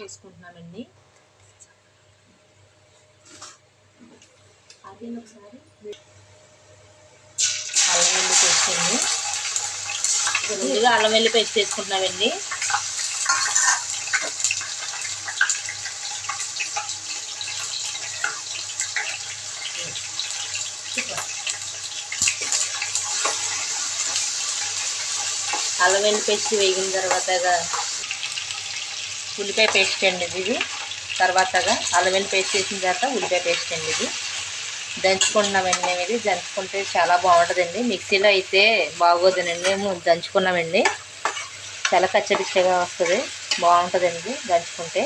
వేసుకుంటున్నామండి. అదే ఒకసారి అల్లం వెల్లి పేస్ట్ అండి. ముందుగా అల్లం వెల్లి పేస్ట్ వేసుకుంటున్నామండి. అల్లం వెల్లి పేస్ట్ వేగిన తర్వాతగా ఉల్లిపాయ పేస్ట్ అండి ఇది. తర్వాతగా అల్లం వెల్లి పేస్ట్ వేసిన తర్వాత ఉల్లిపాయ పేస్ట్ అండి ఇది దంచుకున్నామండి. మేము ఇది దంచుకుంటే చాలా బాగుంటుందండి. మిక్సీలో అయితే బాగోదునండి. మేము దంచుకున్నామండి. చాలా కచ్చపిచ్చగా వస్తుంది, బాగుంటుందండి దంచుకుంటే.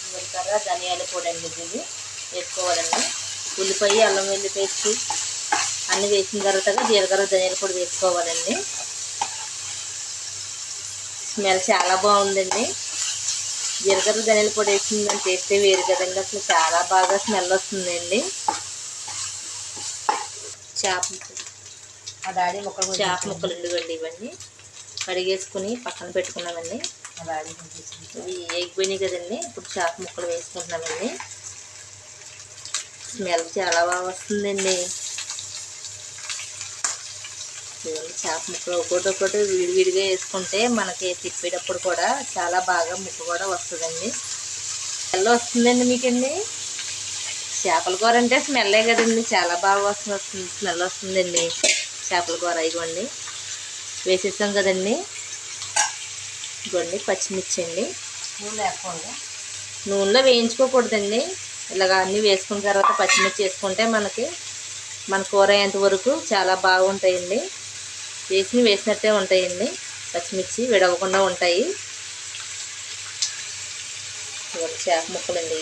జీలకర్ర ధనియాల పొడి అండి ఇది వేసుకోవాలండి. ఉల్లిపాయ అల్లం వెల్లి పేస్ట్ అన్నీ వేసిన తర్వాత జీలకర్ర ధనియాల పొడి వేసుకోవాలండి. స్మెల్ చాలా బాగుందండి. జీలకర్ర ధనియాల పొడి వేసిందని టేస్టే వేరు కదండి. అసలు చాలా బాగా స్మెల్ వస్తుందండి. చేప ముక్కలు ఉండివ్వండి. ఇవన్నీ కడిగేసుకుని పక్కన పెట్టుకున్నామండి. ఇవి వేగిపోయినాయి కదండి. ఇప్పుడు చేప ముక్కలు వేసుకుంటున్నామండి. స్మెల్ చాలా బాగా వస్తుందండి. చేప ముక్కలు ఒకటి విడివిడిగా వేసుకుంటే మనకి తిప్పేటప్పుడు కూడా చాలా బాగా ముక్క కూడా వస్తుందండి. స్మెల్ వస్తుందండి మీకండి. చేపల కూర అంటే స్మెల్లే కదండి, చాలా బాగా వస్తుంది, స్మెల్ వస్తుందండి చేపల కూర. ఇవ్వండి వేసేసాం కదండి. ఇవ్వండి పచ్చిమిర్చి అండి. నూనెలో వేయించుకోకూడదండి. ఇలాగ అన్నీ వేసుకున్న తర్వాత పచ్చిమిర్చి వేసుకుంటే మన కూర అయ్యేంత వరకు చాలా బాగుంటాయండి. వేసినట్టే ఉంటాయండి. పచ్చిమిర్చి విడవకుండా ఉంటాయి. ఇవ్వండి చేప ముక్కలండి.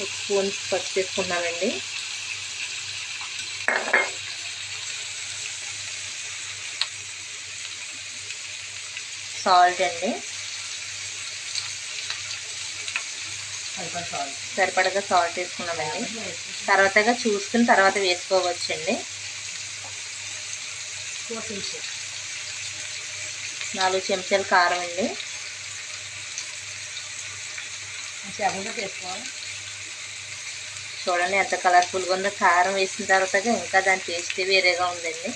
ఒక స్పూన్ పసుపు వేసుకున్నానండి. సాల్ట్ అండి, సరిపడగా సాల్ట్ వేసుకున్నామండి. తర్వాతగా చూసుకుని తర్వాత వేసుకోవచ్చండి. 4 చెంచాలు కారం అండి. చూడండి ఎంత కలర్ఫుల్గా ఉందో. కారం వేసిన తర్వాత ఇంకా దాని టేస్ట్ వేరేగా ఉందండి.